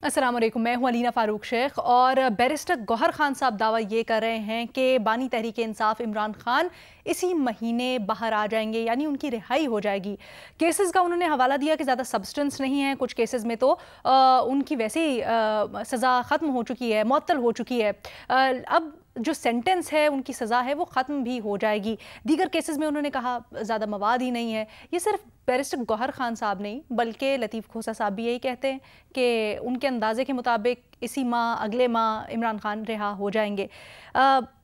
अस्सलाम वालेकुम, मैं हूं अलीना फारूक शेख और बैरिस्टर गौहर खान साहब दावा ये कर रहे हैं कि बानी तहरीक इंसाफ इमरान खान इसी महीने बाहर आ जाएंगे, यानी उनकी रिहाई हो जाएगी। केसेस का उन्होंने हवाला दिया कि ज़्यादा सब्सटेंस नहीं है, कुछ केसेस में तो उनकी वैसे ही सज़ा ख़त्म हो चुकी है, मुअत्तल हो चुकी है। अब जो सेंटेंस है, उनकी सज़ा है, वो ख़त्म भी हो जाएगी। दीगर केसेस में उन्होंने कहा ज़्यादा मवाद ही नहीं है। ये सिर्फ बैरिस्टर गौहर खान साहब नहीं बल्कि लतीफ़ खोसा साहब भी यही कहते हैं कि उनके अंदाजे के मुताबिक इसी माह, अगले माह इमरान खान रिहा हो जाएंगे।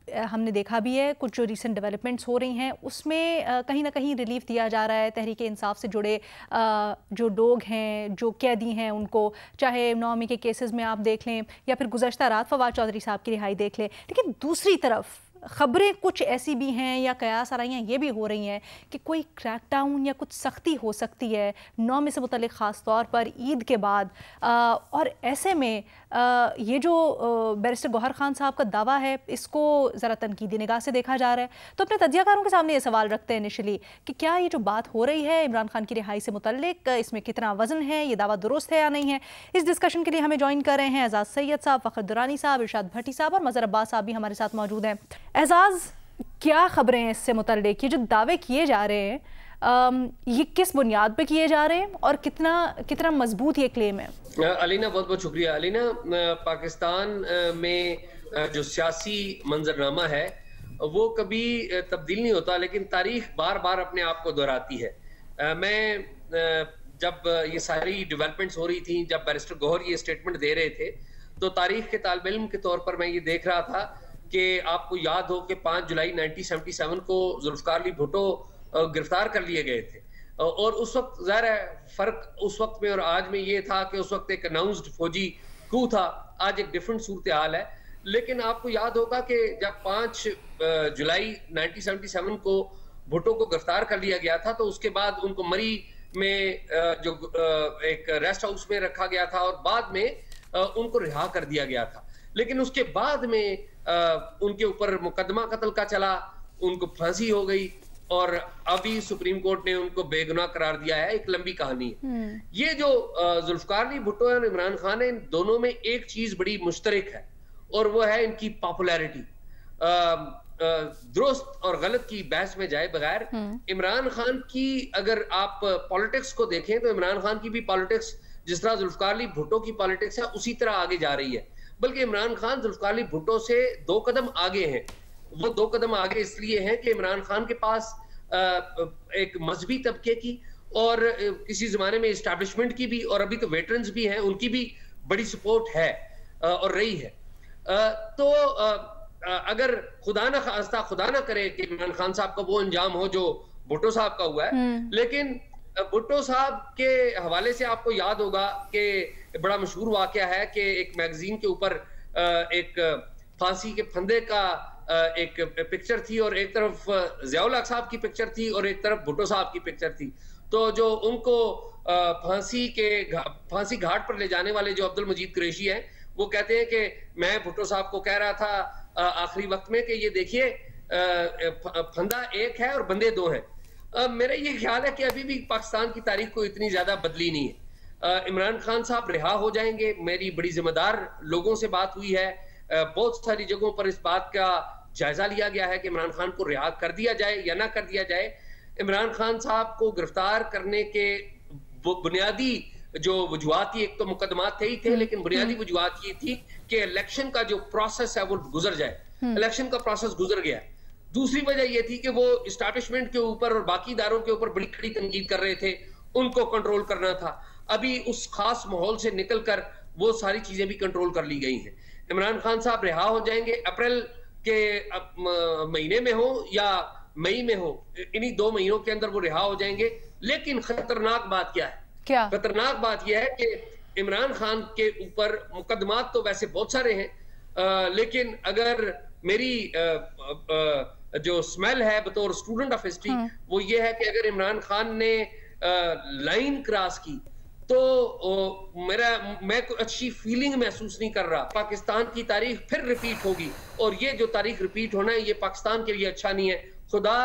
हमने देखा भी है कुछ जो रीसेंट डेवलपमेंट्स हो रही हैं उसमें कहीं ना कहीं रिलीफ दिया जा रहा है तहरीक इंसाफ से जुड़े जो लोग हैं, जो कैदी हैं, उनको चाहे नौमी के केसेस में आप देख लें या फिर गुज़श्ता रात फवाद चौधरी साहब की रिहाई देख लें। लेकिन दूसरी तरफ ख़बरें कुछ ऐसी भी हैं या कयास आराइयाँ ये भी हो रही हैं कि कोई क्रैकडाउन या कुछ सख्ती हो सकती है नौमी से मुतल्लिक़ ख़ास तौर पर ईद के बाद। और ऐसे में ये जो बैरिस्टर गौहर खान साहब का दावा है इसको ज़रा तनकीदी निगाह से देखा जा रहा है। तो अपने तज्ज़ियाकारों के सामने ये सवाल रखते हैं इनिशली कि क्या ये जो बात हो रही है इमरान खान की रिहाई से मुतल्लिक़, इसमें कितना वज़न है, ये दावा दुरुस्त है या नहीं है। इस डिस्कशन के लिए हमें ज्वाइन कर रहे हैं एजाज़ सैयद साहब, फ़खर दुरानी साहब, इरशाद भट्टी साहब और मज़हर अब्बास साहब भी हमारे साथ मौजूद हैं। एजाज़, क्या ख़बरें हैं इससे मुतल्लिक़? ये जो दावे किए जा रहे हैं ये किस बुनियाद पे किए जा रहे हैं और कितना कितना मजबूत ये क्लेम है? अलीना, बहुत बहुत शुक्रिया। अलीना, पाकिस्तान में जो सियासी मंजरनामा है वो कभी तब्दील नहीं होता, लेकिन तारीख बार बार अपने आप को दोहराती है। जब ये सारी डेवलपमेंट्स हो रही थी, जब बैरिस्टर गौहर ये स्टेटमेंट दे रहे थे, तो तारीख के तालिब इल्म के तौर पर मैं ये देख रहा था कि आपको याद हो कि 5 जुलाई 1977 को जुल्फ़िकार अली भुट्टो गिरफ्तार कर लिए गए थे। और उस वक्त ज़ाहिर है फ़र्क उस वक्त में और आज में ये था कि उस वक्त एक अनाउंस्ड फौजी कू था, आज एक डिफरेंट सूरत हाल है। लेकिन आपको याद होगा कि जब 5 जुलाई 1977 को भुट्टो को गिरफ्तार कर लिया गया था, तो उसके बाद उनको मरी में जो एक रेस्ट हाउस में रखा गया था और बाद में उनको रिहा कर दिया गया था। लेकिन उसके बाद में उनके ऊपर मुकदमा कत्ल का चला, उनको फांसी हो गई और अभी सुप्रीम कोर्ट ने उनको बेगुनाह करार दिया है। एक लंबी कहानी है। ये जो जुल्फ़िकार अली भुट्टो और इमरान खान है, इन दोनों में एक चीज बड़ी मुश्तरक है और वो है इनकी पॉपुलैरिटी। दुरुस्त और गलत की बहस में जाए बगैर इमरान खान की अगर आप पॉलिटिक्स को देखें तो इमरान खान की भी पॉलिटिक्स जिस तरह जुल्फ़िकार अली भुट्टो की पॉलिटिक्स है उसी तरह आगे जा रही है। बल्कि इमरान खान जुल्फ़िकार अली भुट्टो से 2 कदम आगे हैं। वो 2 कदम आगे इसलिए हैं कि इमरान खान के पास एक मजहबी तबके की और किसी जमाने में इस्टेब्लिशमेंट की भी और अभी तो वेटरन्स भी हैं, उनकी भी बड़ी सपोर्ट है और रही है। तो अगर खुदा ना खास्ता, खुदा ना करे कि इमरान खान साहब का वो अंजाम हो जो भुट्टो साहब का हुआ है। लेकिन भुट्टो साहब के हवाले से आपको याद होगा कि बड़ा मशहूर वाकया है कि एक मैगजीन के ऊपर एक फांसी के फंदे का एक पिक्चर थी और एक तरफ ज़ियाउल हक साहब की पिक्चर थी और एक तरफ भुट्टो साहब की पिक्चर थी। तो जो उनको फांसी घाट पर ले जाने वाले जो अब्दुल मजीद कुरैशी हैं, वो कहते हैं कि मैं भुट्टो साहब को कह रहा था आखिरी वक्त में कि ये देखिए फंदा एक है और बंदे 2 हैं। मेरा ये ख्याल है कि अभी भी पाकिस्तान की तारीख को इतनी ज्यादा बदली नहीं है। इमरान खान साहब रिहा हो जाएंगे। मेरी बड़ी जिम्मेदार लोगों से बात हुई है, बहुत सारी जगहों पर इस बात का जायजा लिया गया है कि इमरान खान को रिहा कर दिया जाए या ना कर दिया जाए। इमरान खान साहब को गिरफ्तार करने के बुनियादी जो वजूहात थी, एक तो मुकदमात थे ही थे, लेकिन बुनियादी वजूहात ये थी कि इलेक्शन का जो प्रोसेस है वो गुजर जाए। इलेक्शन का प्रोसेस गुजर गया। दूसरी वजह यह थी कि वो इस्टेब्लिशमेंट के ऊपर और बाकी इदारों के ऊपर बड़ी खड़ी तनकीद कर रहे थे, उनको कंट्रोल करना था। अभी उस खास माहौल से निकलकर वो सारी चीजें भी कंट्रोल कर ली गई हैं। इमरान खान साहब रिहा हो जाएंगे, अप्रैल के महीने में हो या मई में हो, इन्हीं 2 महीनों के अंदर वो रिहा हो जाएंगे। लेकिन खतरनाक बात क्या है? क्या खतरनाक बात यह है कि इमरान खान के ऊपर मुकदमात तो वैसे बहुत सारे हैं, लेकिन अगर मेरी जो स्मेल है बतौर स्टूडेंट ऑफ हिस्ट्री वो ये है कि अगर इमरान खान ने लाइन क्रॉस की तो मैं कोई अच्छी फीलिंग महसूस नहीं कर रहा। पाकिस्तान की तारीख फिर रिपीट होगी और ये जो तारीख रिपीट होना है ये पाकिस्तान के लिए अच्छा नहीं है। खुदा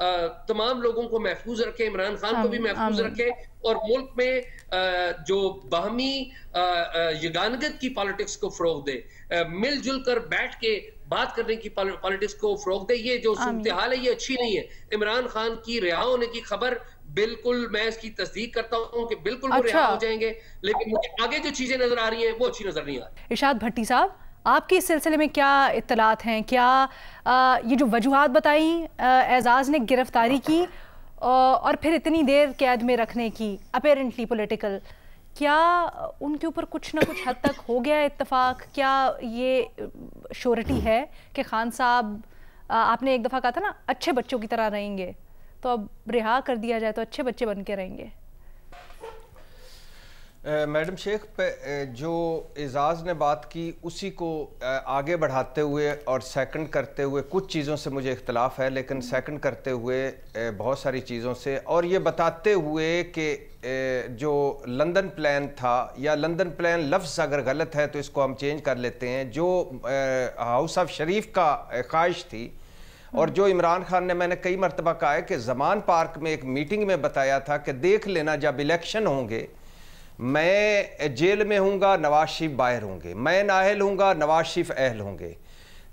तमाम लोगों को महफूज रखे, इमरान खान को भी महफूज रखे, और मुल्क में जो बाहमी यगानगत की पॉलिटिक्स को फरोग दे, मिलजुल कर बैठ के बात करने की पॉलिटिक्स को फरोग दे। ये जो सूरत हाल है ये अच्छी नहीं है। इमरान खान की रिहा होने की खबर बिल्कुल मैं इसकी तस्दीक करता हूं कि बिल्कुल वो रिहा हो जाएंगे, लेकिन मुझे आगे जो चीजें नजर आ रही हैं वो अच्छी नजर नहीं आ रही। इरशाद भट्टी साहब, आपकी इस सिलसिले में क्या इत्तलात हैं? क्या ये जो वजूहात बताई एजाज ने गिरफ्तारी की और फिर इतनी देर कैद में रखने की, अपेरेंटली पॉलिटिकल, क्या उनके ऊपर कुछ ना कुछ हद तक हो गया इत्तेफाक? क्या ये श्योरिटी है कि खान साहब, आपने एक दफ़ा कहा था ना अच्छे बच्चों की तरह रहेंगे, तो अब रिहा कर दिया जाए तो अच्छे बच्चे बन के रहेंगे? मैडम शेख, जो एजाज ने बात की उसी को आगे बढ़ाते हुए और सेकंड करते हुए, कुछ चीज़ों से मुझे इख्तलाफ है, लेकिन सेकंड करते हुए बहुत सारी चीज़ों से, और ये बताते हुए कि जो लंदन प्लान था, या लंदन प्लान लफ्ज़ अगर गलत है तो इसको हम चेंज कर लेते हैं, जो हाउस ऑफ शरीफ का ख्वाहिश थी, और जो इमरान खान ने, मैंने कई मरतबा कहा है कि ज़मान पार्क में एक मीटिंग में बताया था कि देख लेना जब इलेक्शन होंगे मैं जेल में हूँगा, नवाज शरीफ बाहर होंगे, मैं नाअहल हूँगा, नवाज शरीफ अहल होंगे,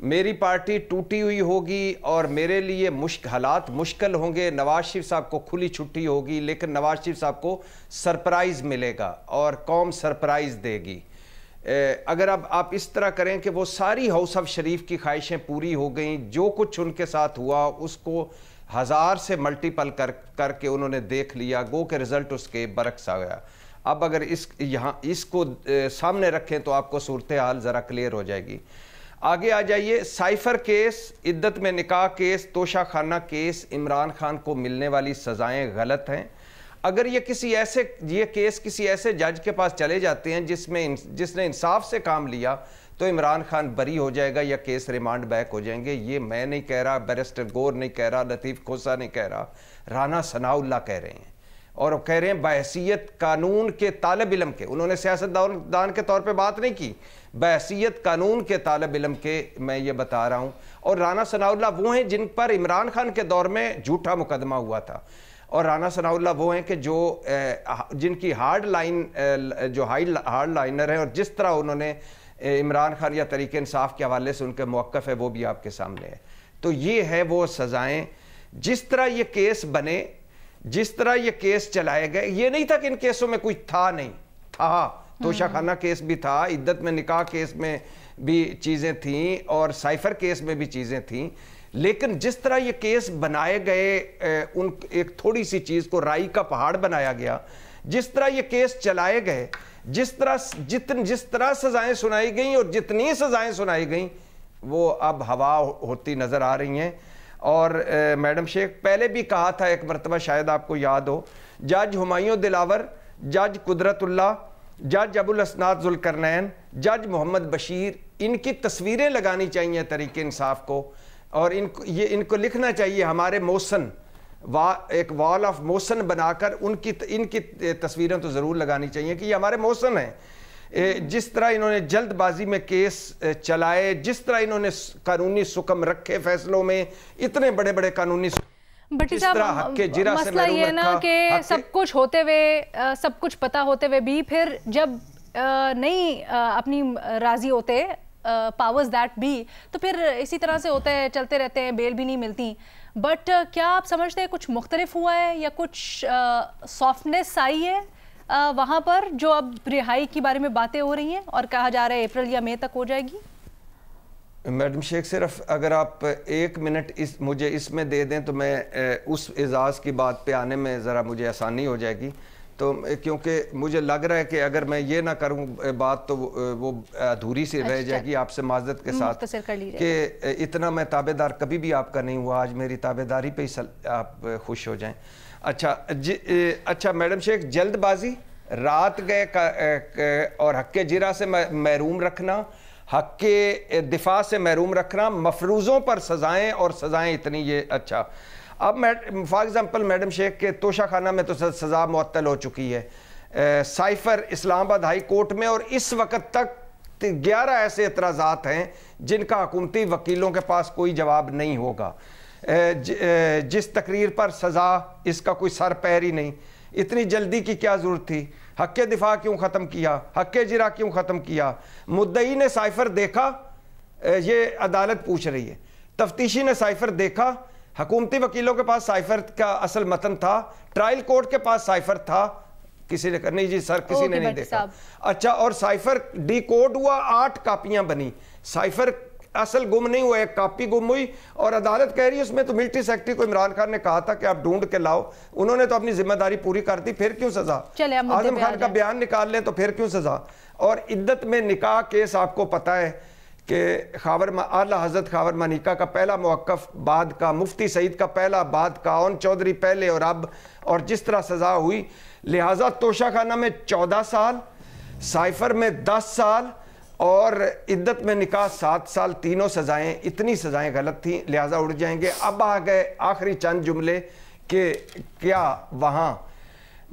मेरी पार्टी टूटी हुई होगी और मेरे लिए हालात मुश्किल होंगे, नवाज शरीफ साहब को खुली छुट्टी होगी, लेकिन नवाज शरीफ साहब को सरप्राइज़ मिलेगा और कौम सरप्राइज़ देगी। अगर अब आप इस तरह करें कि वो सारी हाउस ऑफ शरीफ की ख्वाहिशें पूरी हो गई, जो कुछ उनके साथ हुआ उसको 1000 से मल्टीपल करके उन्होंने देख लिया, गो के रिज़ल्ट उसके बरक्स आ गया। अब अगर इसको सामने रखें तो आपको सूरत हाल ज़रा क्लियर हो जाएगी। आगे आ जाइए, साइफर केस, इद्दत में निकाह केस, तोशा खाना केस, इमरान खान को मिलने वाली सज़ाएं गलत हैं। अगर ये केस किसी ऐसे जज के पास चले जाते हैं जिसने इंसाफ से काम लिया, तो इमरान खान बरी हो जाएगा या केस रिमांड बैक हो जाएंगे। ये मैं नहीं कह रहा, बैरिस्टर गौर नहीं कह रहा, लतीफ़ खोसा नहीं कह रहा, राना सनाउल्लाह कह रहे हैं, और वो कह रहे हैं बहसीयत कानून के तालिब इल्म के, उन्होंने सियासतदान के तौर पे बात नहीं की, बहसीयत कानून के तालिब इल्म के मैं ये बता रहा हूँ। और राना सनाउल्लाह वो हैं जिन पर इमरान खान के दौर में झूठा मुकदमा हुआ था, और राना सनाउल्लाह वो हैं कि जो जिनकी हार्ड लाइनर है, और जिस तरह उन्होंने इमरान खान या तरीके इंसाफ के हवाले से उनके मौक़िफ़ है वो भी आपके सामने है। तो ये है वो सज़ाएँ, जिस तरह ये केस बने, जिस तरह ये केस चलाए गए। ये नहीं था कि इन केसों में कुछ था, नहीं था, तोशा खाना केस भी था, इद्दत में निकाह केस में भी चीज़ें थीं, और साइफर केस में भी चीज़ें थीं, लेकिन जिस तरह ये केस बनाए गए, एक थोड़ी सी चीज़ को राई का पहाड़ बनाया गया, जिस तरह ये केस चलाए गए, जिस तरह सज़ाएं सुनाई गई और जितनी सज़ाएं सुनाई गई वो अब हवा होती नज़र आ रही हैं। और मैडम शेख, पहले भी कहा था एक मरतबा, शायद आपको याद हो, जज हुमायूं दिलावर, जज कुदरतुल्लाह, जज अबुल असनाद जुल्करनैन, जज मोहम्मद बशीर, इनकी तस्वीरें लगानी चाहिए तरीके इंसाफ को, और इनको लिखना चाहिए हमारे मोहसन, एक वॉल ऑफ मोहसन बनाकर इनकी तस्वीरें तो ज़रूर लगानी चाहिए कि ये हमारे मोहसन हैं। जिस तरह इन्होंने जल्दबाजी में केस चलाए, जिस तरह इन्होंने कानूनी सुकम रखे फैसलों में, इतने बड़े बड़े कानूनी, भट्टी साहब, मसला ये ना कि सब कुछ होते हुए, सब कुछ पता होते हुए भी फिर जब नहीं अपनी राजी होते, पावर्स दैट बी, तो फिर इसी तरह से होते हैं, चलते रहते हैं, बेल भी नहीं मिलती। बट क्या आप समझते हैं कुछ मुख्तलिफ हुआ है या कुछ सॉफ्टनेस आई है वहाँ पर, जो अब रिहाई के बारे में बातें हो रही हैं और कहा जा रहा है अप्रैल या मई तक हो जाएगी? मैडम शेख, सिर्फ अगर आप 1 मिनट मुझे इसमें दे दें तो मैं उस एजाज़ की बात पे आने में ज़रा मुझे आसानी हो जाएगी। तो क्योंकि मुझे लग रहा है कि अगर मैं ये ना करूं बात तो वो अधूरी सी रह जाएगी, आपसे माजरत के साथ कि इतना मैं ताबेदार कभी भी आपका नहीं हुआ, आज मेरी ताबेदारी पे ही आप खुश हो जाएं। अच्छा मैडम शेख, जल्दबाजी, रात गए और हक़ जिरा से महरूम रखना, हक़ के दिफा से महरूम रखना, मफरूज़ों पर सज़ाएँ, और सज़ाएँ इतनी ये अच्छा। अब फॉर एग्ज़ाम्पल मैडम शेख के तोशा खाना में तो सज़ा मुअत्तल हो चुकी है, साइफर इस्लामाबाद हाई कोर्ट में, और इस वक्त तक 11 ऐसे एतराज़ात हैं जिनका हुकूमती वकीलों के पास कोई जवाब नहीं होगा। जिस तकरीर पर सज़ा इसका कोई सर पैर ही नहीं, इतनी जल्दी की क्या ज़रूरत थी? हक़ दिफा क्यों ख़त्म किया? हक़ जिरा क्यों ख़त्म किया? मुद्दई ने साइफ़र देखा, ये अदालत पूछ रही है। तफ्तीशी ने साइफ़र देखा, हुकूमती वकीलों के पास साइफ़र का असल मतन था, ट्रायल कोर्ट के पास साइफ़र था, किसी ने नहीं जी सर किसी ने नहीं देखा। अच्छा, और साइफ़र डी कोड हुआ, 8 कापियां बनी, साइफ़र असल गुम नहीं हुआ, एक कापी गुम हुई और अदालत कह रही है उसमें तो मिलिट्री सेक्रेटरी को इमरान खान ने कहा था कि आप ढूंढ के लाओ, उन्होंने तो अपनी जिम्मेदारी पूरी कर दी, फिर क्यों सजा? आजम खान का बयान निकाल लें तो फिर क्यों सजा? और इद्दत में निकाह केस आपको पता है कि आला हज़रत खावर मानिका का पहला मौक़िफ़ बाद का, मुफ्ती सईद का पहला बाद का, ओन चौधरी पहले और अब, और जिस तरह सज़ा हुई, लिहाजा तोशाखाना में 14 साल, साइफ़र में 10 साल और इद्दत में निकाह 7 साल, तीनों सज़ाएँ, इतनी सज़ाएँ गलत थी, लिहाजा उड़ जाएंगे। अब आ गए आखिरी चंद जुमले कि क्या वहाँ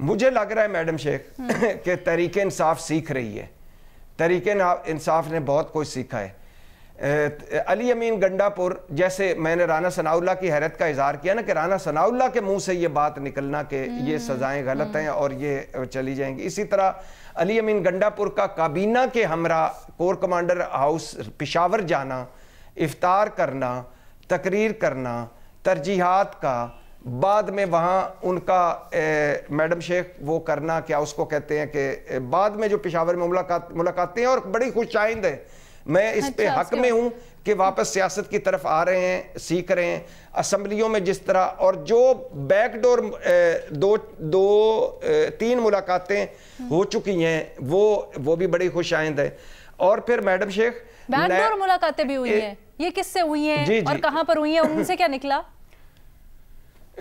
मुझे लग रहा है मैडम शेख कि तहरीक इंसाफ सीख रही है, तहरीक इंसाफ ने बहुत कुछ सीखा है। अली अमीन गंडापुर, जैसे मैंने राना सनाउल्लाह की हैरत का इजहार किया ना कि राना सनाउल्लाह के मुंह से ये बात निकलना कि ये सजाएं गलत हैं और ये चली जाएंगी, इसी तरह अली अमीन गंडापुर का काबीना के हमरा कोर कमांडर हाउस पेशावर जाना, इफ्तार करना, तकरीर करना, तरजीहात का, बाद में वहाँ उनका मैडम शेख वो करना, क्या उसको कहते हैं कि बाद में जो पेशावर में मुलाकातें और बड़ी खुशाइंद है। मैं इस पे हक में हूँ कि वापस सियासत की तरफ आ रहे हैं, सीख रहे हैं, असम्बलियों में जिस तरह, और जो बैकडोर 3 मुलाकातें हो चुकी हैं वो भी बड़ी खुशाइंद है। और फिर मैडम शेख बैकडोर मुलाकातें भी हुई हैं, ये किससे हुई हैं और कहाँ पर हुई हैं, उनसे क्या निकला?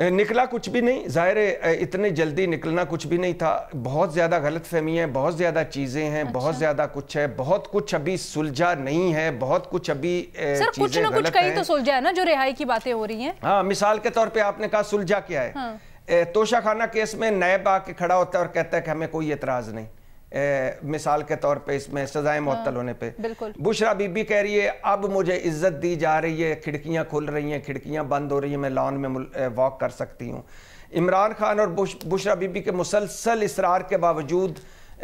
निकला कुछ भी नहीं, ज़ाहिर है इतने जल्दी निकलना कुछ भी नहीं था, बहुत ज़्यादा गलतफहमी है, बहुत ज़्यादा चीज़ें हैं। अच्छा। बहुत ज़्यादा कुछ है, बहुत कुछ अभी सुलझा नहीं है, बहुत कुछ अभी सर कुछ ना कुछ कहीं तो सुलझा है ना, जो रिहाई की बातें हो रही हैं। हाँ, मिसाल के तौर पे आपने कहा सुलझा क्या है? हाँ। तोशाखाना केस में नैब आके खड़ा होता है और कहता है कि हमें कोई एतराज़ नहीं, मिसाल के तौर पे इसमें सजाएं मुअत्तल होने पे। बुशरा बीबी कह रही है अब मुझे इज्जत दी जा रही है, खिड़कियां खुल रही हैं, खिड़कियां बंद हो रही हैं, मैं लॉन में वॉक कर सकती हूँ। इमरान खान और बुशरा बीबी के मुसलसल इसरार के बावजूद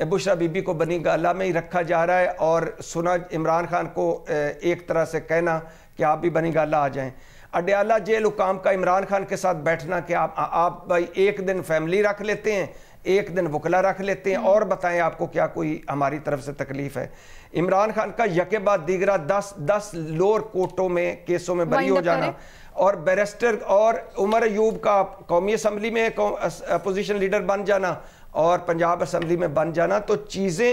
बुशरा बीबी को बनी गाला में ही रखा जा रहा है और सुना इमरान खान को एक तरह से कहना कि आप भी बनी गाला आ जाएं। अडयाला जेल हुकाम का इमरान खान के साथ बैठना कि आप भाई एक दिन फैमिली रख लेते हैं, एक दिन वकला रख लेते हैं और बताएं आपको क्या कोई हमारी तरफ से तकलीफ है। इमरान खान का यके बाद दीगरा 10 लोअर कोर्टों में केसों में बरी हो जाना, और बैरिस्टर और उमर अयूब का कौमी असम्बली में अपोजिशन लीडर बन जाना और पंजाब असम्बली में बन जाना। तो चीज़ें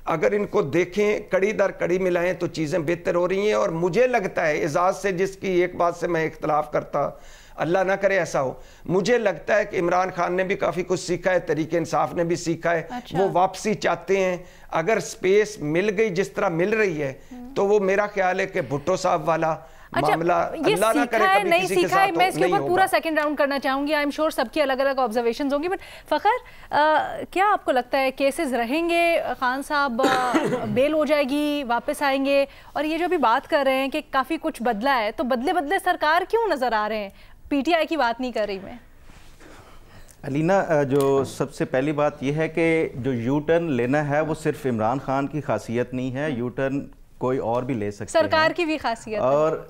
अगर इनको देखें कड़ी दर कड़ी मिलाएं तो चीज़ें बेहतर हो रही हैं। और मुझे लगता है एजाज से, जिसकी एक बात से मैं इख्तलाफ करता, अल्लाह ना करे ऐसा हो, मुझे लगता है कि इमरान खान ने भी काफ़ी कुछ सीखा है, तरीके इंसाफ ने भी सीखा है। अच्छा। वो वापसी चाहते हैं, अगर स्पेस मिल गई जिस तरह मिल रही है तो वो मेरा ख्याल है कि भुट्टो साहब वाला मामला अल्लाह ना करे कभी नहीं किसी सीखा है। मैं इसके ऊपर पूरा सेकंड राउंड करना चाहूंगी, आई एम श्योर सबकी अलग अलग ऑब्जर्वेशंस होंगी, बट फखर क्या आपको लगता है केसेस रहेंगे, खान साहब बेल हो जाएगी, वापस आएंगे? और ये जो भी बात कर रहे हैं कि काफ़ी कुछ बदला है, तो बदले बदले सरकार क्यों नज़र आ रहे हैं? पीटीआई की बात नहीं कर रही मैं। अलीना, जो सबसे पहली बात यह है कि जो यू टर्न लेना है वो सिर्फ इमरान खान की खासियत नहीं है, यू टर्न कोई और भी ले सकते हैं, सरकार की भी खासियत और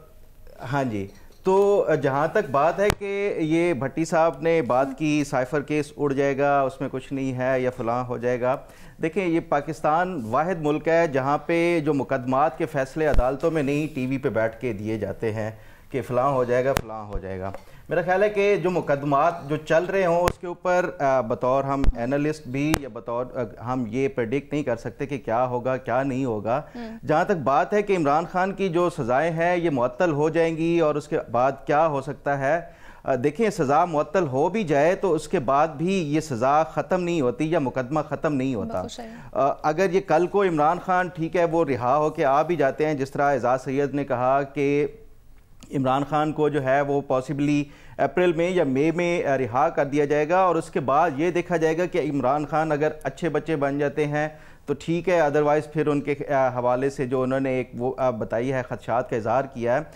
हाँ जी। तो जहाँ तक बात है कि ये भट्टी साहब ने बात की साइफर केस उड़ जाएगा, उसमें कुछ नहीं है या फलां हो जाएगा, देखें ये पाकिस्तान वाहिद मुल्क है जहाँ पे जो मुकदमात के फैसले अदालतों में नहीं टीवी पे बैठ के दिए जाते हैं कि फ़लाँ हो जाएगा फ़लाँ हो जाएगा। मेरा ख्याल है कि जो मुकदमात जो चल रहे हों उसके ऊपर बतौर हम एनालिस्ट भी या बतौर हम ये प्रेडिक्ट नहीं कर सकते कि क्या होगा क्या नहीं होगा। जहाँ तक बात है कि इमरान खान की जो सज़ाएं हैं ये मुअत्तल हो जाएंगी और उसके बाद क्या हो सकता है, देखिए सज़ा मुअत्तल हो भी जाए तो उसके बाद भी ये सज़ा ख़त्म नहीं होती या मुकदमा ख़त्म नहीं होता। अगर ये कल को इमरान खान ठीक है वो रिहा हो के आ भी जाते हैं, जिस तरह एजाज सैयद ने कहा कि इमरान खान को जो है वो पॉसिबली अप्रैल में या मई में रिहा कर दिया जाएगा और उसके बाद ये देखा जाएगा कि इमरान खान अगर अच्छे बच्चे बन जाते हैं तो ठीक है, अदरवाइज़ फिर उनके हवाले से जो उन्होंने एक वो बताई है खदशात का इजहार किया है,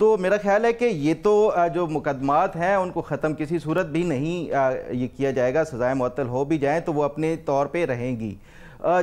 तो मेरा ख्याल है कि ये तो जो मुकदमात हैं उनको ख़त्म किसी सूरत भी नहीं ये किया जाएगा। सज़ाएं मुअत्तल हो भी जाएं तो वो अपने तौर पे रहेंगी।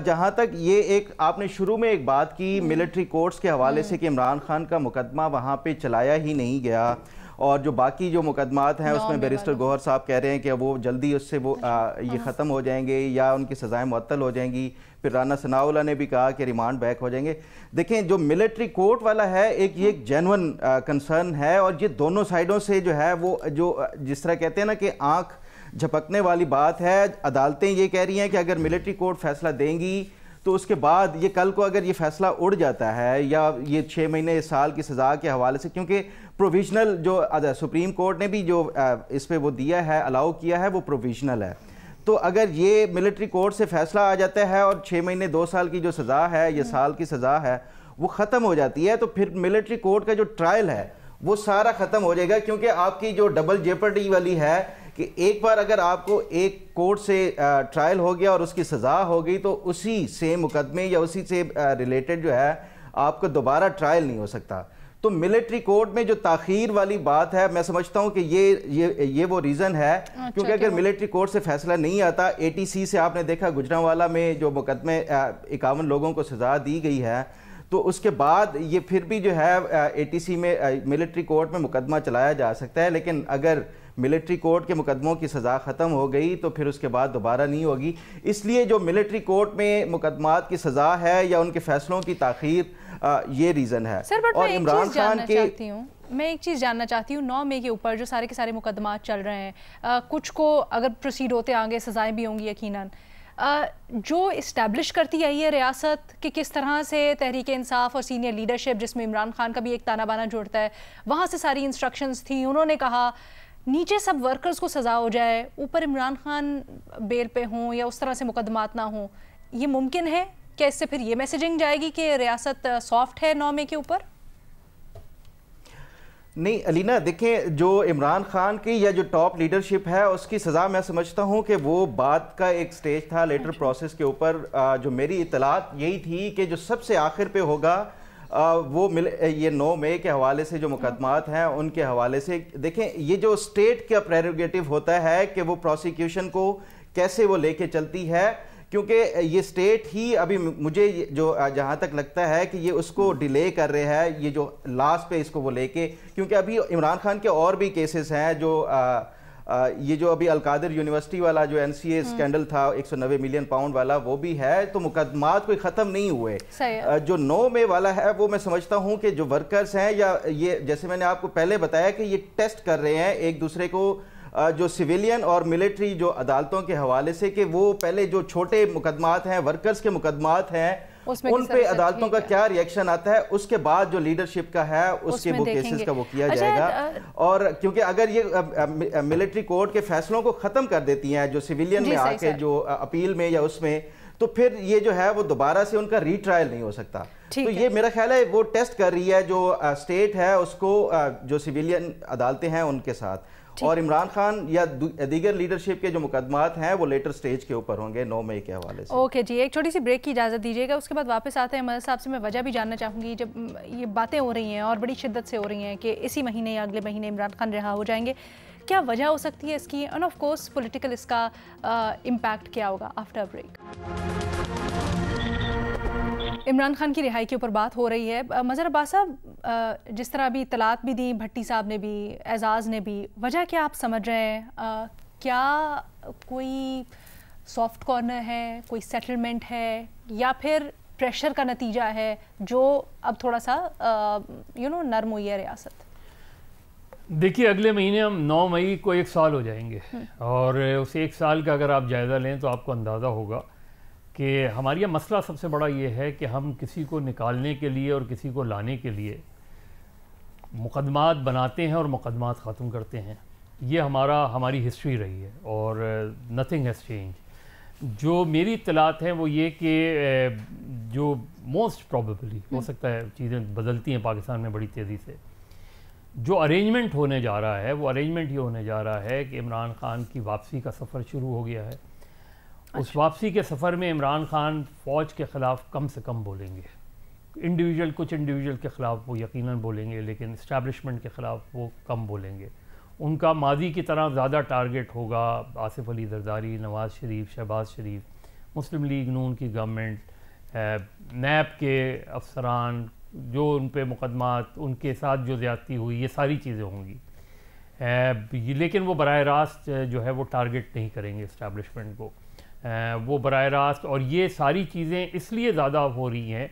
जहाँ तक ये एक आपने शुरू में एक बात की मिलिट्री कोर्ट्स के हवाले से कि इमरान खान का मुकदमा वहाँ पे चलाया ही नहीं गया, और जो बाकी जो मुकदमात हैं उसमें बैरिस्टर गौहर साहब कह रहे हैं कि वो जल्दी उससे वो ये ख़त्म हो जाएंगे या उनकी सज़ाएं मुअत्तल हो जाएंगी। फिर राना सनाउल्लाह ने भी कहा कि रिमांड बैक हो जाएंगे। देखें, जो मिलिट्री कोर्ट वाला है ये एक जेन्युइन कंसर्न है, और ये दोनों साइडों से जो है वो जो जिस तरह कहते हैं ना कि आँख झपकने वाली बात है। अदालतें ये कह रही हैं कि अगर मिलिट्री कोर्ट फैसला देंगी तो उसके बाद ये कल को अगर ये फैसला उड़ जाता है या ये 6 महीने साल की सज़ा के हवाले से, क्योंकि प्रोविजनल जो सुप्रीम कोर्ट ने भी जो इस पे वो दिया है, अलाउ किया है, वो प्रोविजनल है। तो अगर ये मिलिट्री कोर्ट से फैसला आ जाता है और 6 महीने 2 साल की जो सज़ा है या साल की सज़ा है वो ख़त्म हो जाती है, तो फिर मिलिट्री कोर्ट का जो ट्रायल है वो सारा ख़त्म हो जाएगा। क्योंकि आपकी जो डबल जेपर्डी वाली है कि एक बार अगर आपको एक कोर्ट से ट्रायल हो गया और उसकी सज़ा हो गई तो उसी से मुकदमे या उसी से रिलेटेड जो है आपको दोबारा ट्रायल नहीं हो सकता। तो मिलिट्री कोर्ट में जो ताख़ीर वाली बात है, मैं समझता हूं कि ये वो रीज़न है। क्योंकि अगर मिलिट्री कोर्ट से फैसला नहीं आता, ATC से आपने देखा गुजरांवाला में जो मुकदमे 51 लोगों को सज़ा दी गई है, तो उसके बाद ये फिर भी जो है ATC में मिलिट्री कोर्ट में मुकदमा चलाया जा सकता है। लेकिन अगर मिलिट्री कोर्ट के मुकदमों की सज़ा ख़त्म हो गई तो फिर उसके बाद दोबारा नहीं होगी। इसलिए जो मिलिट्री कोर्ट में मुकदमात की सज़ा है या उनके फैसलों की ताख़ीर, ये रीज़न है। सर, और इमरान खान के मैं एक चीज़ जानना चाहती हूँ, 9 मई के ऊपर जो सारे के सारे मुकदमात चल रहे हैं, कुछ को अगर प्रोसीड होते आगे सज़ाएँ भी होंगी यकीनन, जो इस्टेब्लिश करती आई है रियासत कि किस तरह से तहरीक इंसाफ और सीनियर लीडरशिप, जिसमें इमरान खान का भी एक ताना बाना जुड़ता है, वहाँ से सारी इंस्ट्रक्शंस थी। उन्होंने कहा नीचे सब वर्कर्स को सज़ा हो जाए, ऊपर इमरान खान बेल पे हों या उस तरह से मुकदमात ना हों। ये मुमकिन है क्या? इससे फिर ये मैसेजिंग जाएगी कि रियासत सॉफ्ट है 9 मई के ऊपर? नहीं अलीना, देखें, जो इमरान खान की या जो टॉप लीडरशिप है उसकी सज़ा मैं समझता हूं कि वो बात का एक स्टेज था लेटर प्रोसेस के ऊपर। जो मेरी इतलात यही थी कि जो सबसे आखिर पे होगा वो ये 9 मई के हवाले से जो मुकदमात हैं उनके हवाले से। देखें, ये जो स्टेट का प्रेरोगेटिव होता है कि वो प्रोसिक्यूशन को कैसे वो लेके चलती है, क्योंकि ये स्टेट ही अभी मुझे जो जहाँ तक लगता है कि ये उसको डिले कर रहे हैं, ये जो लास्ट पे इसको वो लेके, क्योंकि अभी इमरान खान के और भी केसेस हैं जो ये जो अभी अलकादिर यूनिवर्सिटी वाला जो NCA स्कैंडल था 190 मिलियन पाउंड वाला, वो भी है। तो मुकदमात कोई ख़त्म नहीं हुए। जो 9 मई वाला है वो मैं समझता हूँ कि जो वर्कर्स हैं या ये, जैसे मैंने आपको पहले बताया कि ये टेस्ट कर रहे हैं एक दूसरे को, जो सिविलियन और मिलिट्री जो अदालतों के हवाले से, कि वो पहले जो छोटे मुकदमात हैं, वर्कर्स के मुकदमात हैं, उन पे अदालतों का क्या रिएक्शन आता है, उसके बाद जो लीडरशिप का है उसके वो केसेस का वो किया जाएगा। और क्योंकि अगर ये मिलिट्री कोर्ट के फैसलों को ख़त्म कर देती हैं जो सिविलियन में आके जो अपील में या उसमें, तो फिर ये जो है वो दोबारा से उनका रीट्रायल नहीं हो सकता। तो ये मेरा ख्याल है वो टेस्ट कर रही है जो स्टेट है उसको, जो सिविलियन अदालतें हैं उनके साथ। और इमरान खान या दीगर लीडरशिप के जो मुकदमात हैं वो लेटर स्टेज के ऊपर होंगे 9 मई के हवाले से। ओके जी, एक छोटी सी ब्रेक की इजाज़त दीजिएगा, उसके बाद वापस आते हैं। मदद साहब से मैं वजह भी जानना चाहूँगी, जब ये बातें हो रही हैं और बड़ी शिद्दत से हो रही हैं कि इसी महीने या अगले महीने इमरान खान रिहा हो जाएंगे, क्या वजह हो सकती है इसकी, एंड ऑफ कोर्स पॉलिटिकल इसका इम्पैक्ट क्या होगा आफ्टर ब्रेक। इमरान खान की रिहाई के ऊपर बात हो रही है। मज़हर अब्बास साहब, जिस तरह अभी इतलात भी दी भट्टी साहब ने भी, एजाज़ ने भी, वजह क्या आप समझ रहे हैं? क्या कोई सॉफ्ट कॉर्नर है, कोई सेटलमेंट है, या फिर प्रेशर का नतीजा है जो अब थोड़ा सा नरम हुई है रियासत? देखिए, अगले महीने हम 9 मई को 1 साल हो जाएंगे, और उस 1 साल का अगर आप जायज़ा लें तो आपको अंदाज़ा होगा कि हमारी यह मसला सबसे बड़ा ये है कि हम किसी को निकालने के लिए और किसी को लाने के लिए मुकदमात बनाते हैं और मुकदमात ख़त्म करते हैं। ये हमारी हिस्ट्री रही है और नथिंग हैज़ चेंज। जो मेरी इत्तलात हैं वो ये कि जो मोस्ट प्रॉबेबली हो सकता है चीज़ें बदलती हैं पाकिस्तान में बड़ी तेज़ी से, जो अरेंजमेंट होने जा रहा है वो अरेंजमेंट ये होने जा रहा है कि इमरान खान की वापसी का सफ़र शुरू हो गया है। उस वापसी के सफ़र में इमरान खान फ़ौज के ख़िलाफ़ कम से कम बोलेंगे, कुछ इंडिविजुअल के ख़िलाफ़ वो यकीनन बोलेंगे, लेकिन इस्टेब्लिशमेंट के ख़िलाफ़ वो कम बोलेंगे। उनका माजी की तरह ज़्यादा टारगेट होगा आसिफ अली जरदारी, नवाज़ शरीफ, शहबाज शरीफ, मुस्लिम लीग नून की गवर्नमेंट, नैब के अफसरान, जो उन पे मुकदमात, उनके साथ जो ज़्यादती हुई, ये सारी चीज़ें होंगी। लेकिन वो बराह रास्त जो है वो टारगेट नहीं करेंगे इस्टेब्लिशमेंट को, वो बराह रास्त। और ये सारी चीज़ें इसलिए ज़्यादा हो रही हैं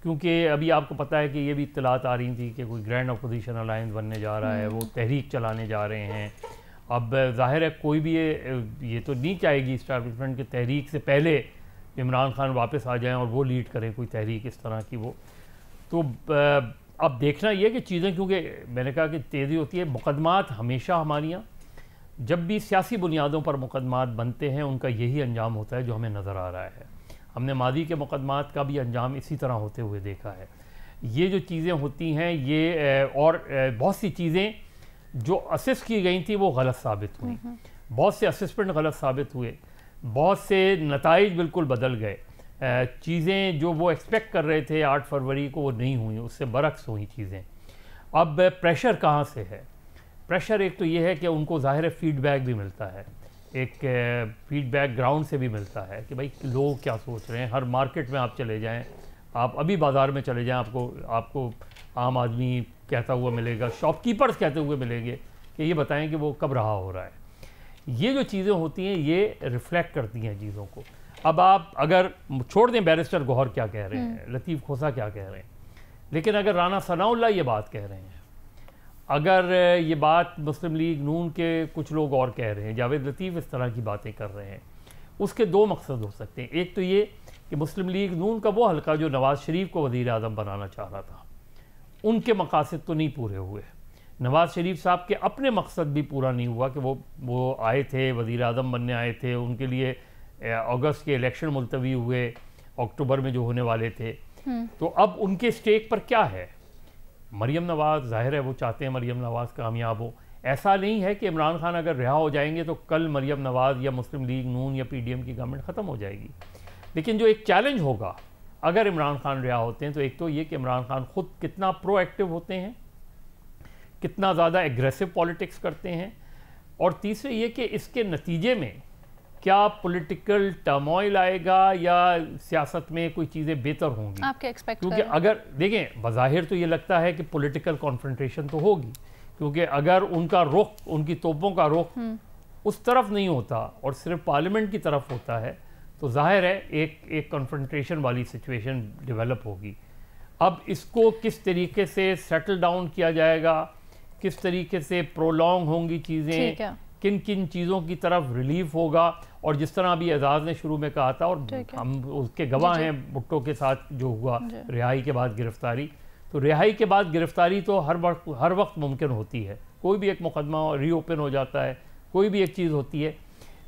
क्योंकि अभी आपको पता है कि ये भी इत्तलात आ रही थी कि कोई ग्रैंड अपोजिशन अलायंस बनने जा रहा है, वो तहरीक चलाने जा रहे हैं। अब ज़ाहिर है कोई भी ये तो नहीं चाहेगी इस्टेब्लिशमेंट की तहरीक से पहले इमरान खान वापस आ जाएं और वो लीड करें कोई तहरीक इस तरह की। वो तो अब देखना ये कि चीज़ें, क्योंकि मैंने कहा कि तेज़ी होती है, मुकदमात हमेशा हमारे यहाँ जब भी सियासी बुनियादों पर मुकदमात बनते हैं उनका यही अंजाम होता है जो हमें नज़र आ रहा है। हमने मादी के मुकदमात का भी अंजाम इसी तरह होते हुए देखा है। ये जो चीज़ें होती हैं ये और बहुत सी चीज़ें जो असिस्ट की गई थी वो गलत साबित हुई, बहुत से असिस्मेंट गलत साबित हुए, बहुत से नताइज बिल्कुल बदल गए। चीज़ें जो वो एक्सपेक्ट कर रहे थे 8 फरवरी को वो नहीं हुई, उससे बरक्स हुई चीज़ें। अब प्रेशर कहाँ से है? प्रेशर एक तो ये है कि उनको ज़ाहिर है फीडबैक भी मिलता है, एक फीडबैक ग्राउंड से भी मिलता है कि भाई लोग क्या सोच रहे हैं। हर मार्केट में आप चले जाएं, आप अभी बाज़ार में चले जाएं, आपको आम आदमी कहता हुआ मिलेगा, शॉपकीपर्स कहते हुए मिलेंगे कि ये बताएं कि वो कब रहा हो रहा है। ये जो चीज़ें होती हैं ये रिफ्लेक्ट करती हैं चीज़ों को। अब आप अगर छोड़ दें बैरिस्टर गौहर क्या कह रहे हैं, लतीफ़ खोसा क्या कह रहे हैं, लेकिन अगर राना सनाउल्लाह ये बात कह रहे हैं, अगर ये बात मुस्लिम लीग नून के कुछ लोग और कह रहे हैं, जावेद लतीफ़ इस तरह की बातें कर रहे हैं, उसके दो मकसद हो सकते हैं। एक तो ये कि मुस्लिम लीग नून का वो हल्का जो नवाज़ शरीफ को वज़ीर आज़म बनाना चाह रहा था, उनके मकासद तो नहीं पूरे हुए। नवाज़ शरीफ साहब के अपने मकसद भी पूरा नहीं हुआ कि वो आए थे, वज़ीर आज़म बनने आए थे, उनके लिए अगस्त के इलेक्शन मुलतवी हुए अक्टूबर में जो होने वाले थे। तो अब उनके स्टेक पर क्या है? मरियम नवाज़, जाहिर है वो चाहते हैं मरियम नवाज़ कामयाब हो। ऐसा नहीं है कि इमरान खान अगर रिहा हो जाएंगे तो कल मरियम नवाज़ या मुस्लिम लीग नून या PDM की गवर्नमेंट ख़त्म हो जाएगी। लेकिन जो एक चैलेंज होगा अगर इमरान खान रिहा होते हैं तो एक तो ये कि इमरान खान ख़ुद कितना प्रोएक्टिव होते हैं, कितना ज़्यादा एग्रेसिव पॉलिटिक्स करते हैं, और तीसरे ये कि इसके नतीजे में क्या पॉलिटिकल टर्मोइल आएगा या सियासत में कोई चीज़ें बेहतर होंगी आपके एक्सपेक्ट क्योंकि अगर देखें बज़ाहिर तो ये लगता है कि पॉलिटिकल कॉन्फ्रंटेशन तो होगी, क्योंकि अगर उनका रुख, उनकी तोपों का रुख उस तरफ नहीं होता और सिर्फ पार्लियामेंट की तरफ होता है तो जाहिर है एक कॉन्फ्रंटेशन वाली सिचुएशन डेवलप होगी। अब इसको किस तरीके से सेटल डाउन किया जाएगा, किस तरीके से प्रोलॉन्ग होंगी चीज़ें, किन किन चीज़ों की तरफ रिलीफ होगा, और जिस तरह अभी एजाज ने शुरू में कहा था और हम उसके गवाह हैं, भुट्टो के साथ जो हुआ रिहाई के बाद गिरफ्तारी, तो रिहाई के बाद गिरफ्तारी तो हर वक्त मुमकिन होती है, कोई भी एक मुकदमा रीओपन हो जाता है, कोई भी एक चीज़ होती है।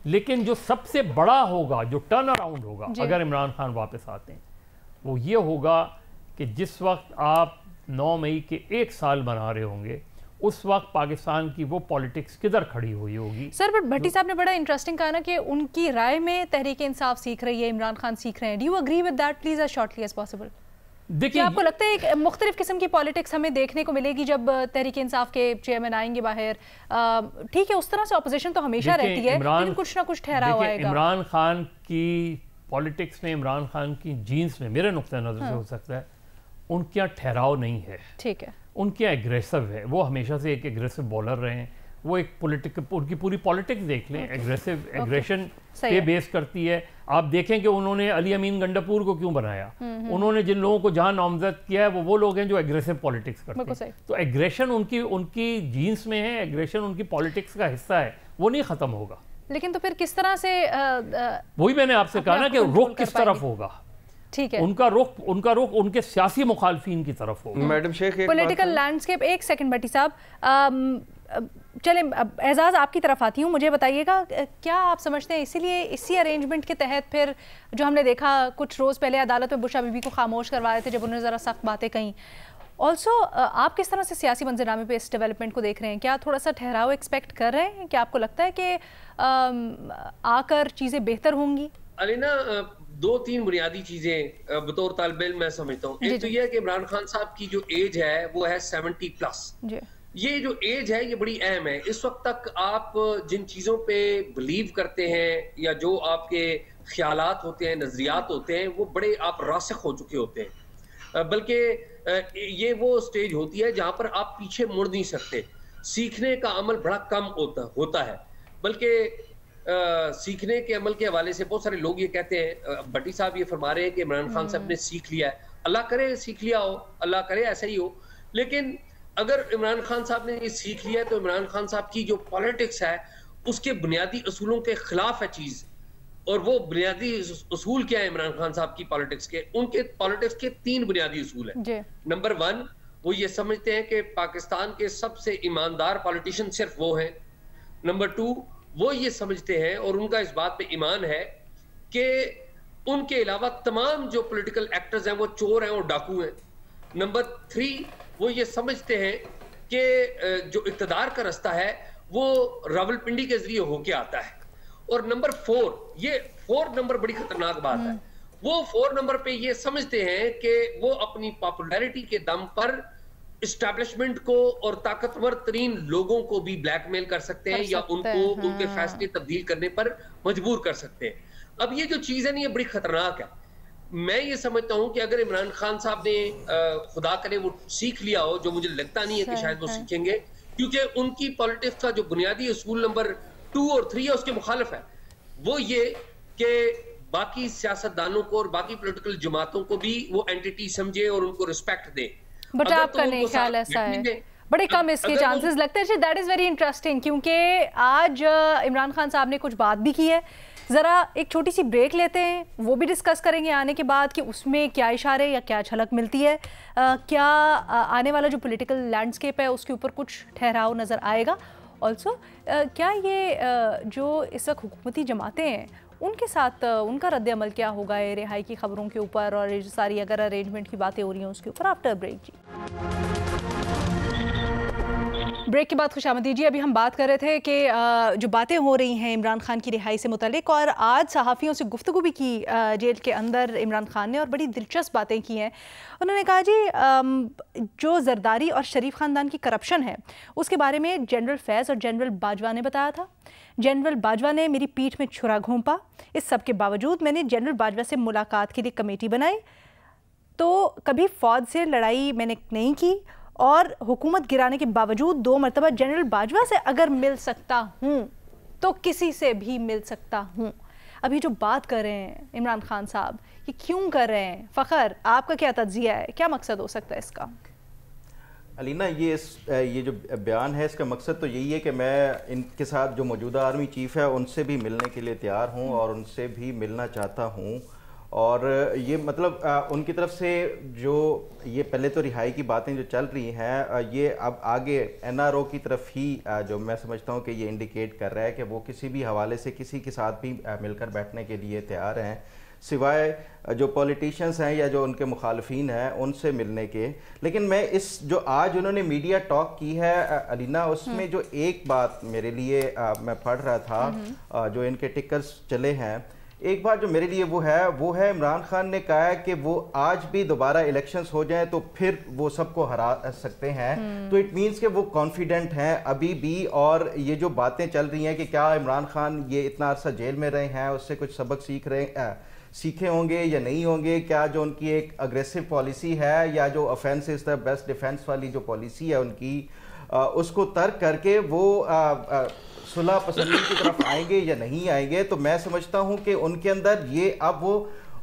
लेकिन जो सबसे बड़ा होगा, जो टर्न अराउंड होगा अगर इमरान खान वापस आते हैं, वो ये होगा कि जिस वक्त आप 9 मई के 1 साल बना रहे होंगे उस वक्त पाकिस्तान की वो पॉलिटिक्स किधर खड़ी हुई होगी। सर बट भट्टी साहब ने बड़ा इंटरेस्टिंग कहा ना कि उनकी राय में तहरीक इंसाफ सीख रही है, इमरान खान सीख रहे हैं। Do you agree with that please as shortly as possible? देखिए आपको लगता है एक मुख्तलिफ किस्म की पॉलिटिक्स हमें देखने को मिलेगी जब तहरीक इंसाफ के चेयरमैन आएंगे बाहर? ठीक है, उस तरह से ऑपोजिशन तो हमेशा रहती है, लेकिन कुछ ना कुछ ठहराव आएगा। इमरान खान की पॉलिटिक्स में, इमरान खान की जीन्स में मेरे नुक्ता नजर से हो सकता है उनके यहाँ ठहराव नहीं है, ठीक है, उनके यहाँ एग्रेसिव है, वो हमेशा से एक एग्रेसिव बॉलर रहे हैं, वो एक पॉलिटिकल, उनकी पूरी पॉलिटिक्स देख लें एग्रेसिव एग्रेशन पे बेस करती है। आप देखें कि उन्होंने अली अमीन गंडापुर को क्यों बनाया, उन्होंने जिन लोगों को जहां नामजद किया है वो लोग हैं जो एग्रेसिव पॉलिटिक्स करते हैं। तो एग्रेशन उनकी जीन्स में है, एग्रेशन उनकी पॉलिटिक्स का हिस्सा है, वो नहीं खत्म होगा। लेकिन तो फिर किस तरह से वही मैंने आपसे कहा ना कि रुख किस तरफ होगा, ठीक है, उनका रुख उनके सियासी मुखालफिन की तरफ होगा। मैडम शेख पॉलिटिकल लैंडस्केप, एक सेकंड भट्टी साहब, चले एजाज आपकी तरफ आती हूँ, मुझे बताइएगा क्या आप समझते हैं इसीलिए इसी अरेंजमेंट के तहत फिर जो हमने देखा कुछ रोज़ पहले अदालत में बुशरा बीबी को खामोश करवा रहे थे जब उन्होंने ज़रा सख्त बातें कहीं, ऑल्सो आप किस तरह से सियासी मंजरनामे पे इस डेवलपमेंट को देख रहे हैं? क्या थोड़ा सा ठहराव एक्सपेक्ट कर रहे हैं? क्या आपको लगता है कि आकर चीज़ें बेहतर होंगी? अलीना दो तीन बुनियादी चीजें बतौर तालिब इल्म मैं समझता हूँ। एक तो यह है कि इमरान खान साहब की जो एज है वो है 70+। ये जो एज है ये बड़ी अहम है। इस वक्त तक आप जिन चीजों पे बिलीव करते हैं या जो आपके ख्यालात होते हैं, नजरियात होते हैं, वो बड़े आप रासिख हो चुके होते हैं। बल्कि ये वो स्टेज होती है जहां पर आप पीछे मुड़ नहीं सकते। सीखने का अमल बड़ा कम होता है। बल्कि सीखने के अमल के हवाले से बहुत सारे लोग ये कहते हैं, भट्टी साहब ये फरमा रहे हैं कि इमरान खान साहब ने सीख लिया है। अल्लाह करे सीख लिया हो, अल्लाह करे ऐसा ही हो। लेकिन अगर इमरान खान साहब ने ये सीख लिया तो इमरान खान साहब की जो पॉलिटिक्स है उसके बुनियादी असूलों के खिलाफ है चीज। और वो बुनियादी असूल क्या है इमरान खान साहब की पॉलिटिक्स के? उनके पॉलिटिक्स के 3 बुनियादी असूल है। नंबर 1, वो ये समझते हैं कि पाकिस्तान के सबसे ईमानदार पॉलिटिशियन सिर्फ वो हैं। नंबर 2, वो ये समझते हैं और उनका इस बात पे ईमान है कि उनके अलावा तमाम जो पॉलिटिकल एक्टर्स हैं वो चोर हैं और डाकू हैं। नंबर 3, वो ये समझते हैं कि जो इक़्तिदार का रास्ता है वो रावलपिंडी के जरिए होके आता है। और नंबर 4, ये 4 नंबर बड़ी खतरनाक बात है। वो 4 नंबर पे ये समझते हैं कि वो अपनी पॉपुलैरिटी के दम पर इस्टेब्लिशमेंट को और ताकतवर तरीन लोगों को भी ब्लैकमेल कर सकते हैं या उनको उनके फैसले तब्दील करने पर मजबूर कर सकते हैं। अब ये जो चीज है ना ये बड़ी खतरनाक है। मैं ये समझता हूं कि अगर इमरान खान साहब ने खुदा करे वो सीख लिया हो, जो मुझे लगता नहीं है कि शायद वो सीखेंगे, क्योंकि उनकी पॉलिटिक्स का जो बुनियादी असूल नंबर 2 और 3 है उसके मुखालिफ है। वो ये कि बाकी सियासतदानों को और बाकी पॉलिटिकल जमातों को भी वो एंटिटी समझे और उनको रिस्पेक्ट दे। बट आपका नहीं ख्याल ऐसा है? बड़े कम इसके चांसेस लगते हैं। दैट इज वेरी इंटरेस्टिंग, क्योंकि आज इमरान खान साहब ने कुछ बात भी की है। ज़रा एक छोटी सी ब्रेक लेते हैं, वो भी डिस्कस करेंगे आने के बाद कि उसमें क्या इशारे या क्या झलक मिलती है। क्या आने वाला जो पॉलिटिकल लैंडस्केप है उसके ऊपर कुछ ठहराव नज़र आएगा। ऑल्सो क्या ये जो इस वक्त हुकूमती जमातें हैं उनके साथ उनका रद्द-ए-अमल क्या होगा ये रिहाई की खबरों के ऊपर और सारी अगर अरेंजमेंट की बातें हो रही हैं उसके ऊपर। आफ्टर ब्रेक जी, ब्रेक के बाद खुशामदीद जी। अभी हम बात कर रहे थे कि जो बातें हो रही हैं इमरान खान की रिहाई से मुतालिक, और आज सहाफ़ियों से गुफ्तगू भी की जेल के अंदर इमरान खान ने, और बड़ी दिलचस्प बातें की हैं। उन्होंने कहा जी जो जरदारी और शरीफ ख़ानदान की करप्शन है उसके बारे में जनरल फैज़ और जनरल बाजवा ने बताया था। जनरल बाजवा ने मेरी पीठ में छुरा घोंपा, इस सब के बावजूद मैंने जनरल बाजवा से मुलाकात के लिए कमेटी बनाई, तो कभी फ़ौज से लड़ाई मैंने नहीं की, और हुकूमत गिराने के बावजूद 2 मरतबा जनरल बाजवा से अगर मिल सकता हूँ तो किसी से भी मिल सकता हूँ। अभी जो बात कर रहे हैं इमरान खान साहब, ये क्यों कर रहे हैं? फ़खर, आपका क्या तज्जिया है, क्या मकसद हो सकता है इसका? अलीना, ये जो बयान है इसका मकसद तो यही है कि मैं इनके साथ जो मौजूदा आर्मी चीफ़ है उनसे भी मिलने के लिए तैयार हूँ और उनसे भी मिलना चाहता हूँ। और ये मतलब उनकी तरफ से जो ये पहले तो रिहाई की बातें जो चल रही हैं ये अब आगे NRO की तरफ ही जो मैं समझता हूँ कि ये इंडिकेट कर रहा है कि वो किसी भी हवाले से किसी के साथ भी मिलकर बैठने के लिए तैयार हैं, सिवाय जो पॉलिटिशियंस हैं या जो उनके मुखालफीन हैं उनसे मिलने के। लेकिन मैं इस जो आज उन्होंने मीडिया टॉक की है अलीना, उसमें जो एक बात मेरे लिए मैं पढ़ रहा था जो इनके टिकर्स चले हैं, एक बात जो मेरे लिए वो है इमरान खान ने कहा है कि वो आज भी दोबारा इलेक्शंस हो जाएं तो फिर वो सबको हरा सकते हैं। तो इट मीन्स कि वो कॉन्फिडेंट हैं अभी भी। और ये जो बातें चल रही हैं कि क्या इमरान खान ये इतना अरसा जेल में रहे हैं, उससे कुछ सबक सीखे होंगे या नहीं होंगे, क्या जो उनकी एक अग्रेसिव पॉलिसी है या जो offence is the best defence वाली जो पॉलिसी है उनकी, उसको तर्क करके वो सुलह पसंदी की तरफ आएंगे या नहीं आएंगे। तो मैं समझता हूं कि उनके अंदर ये अब वो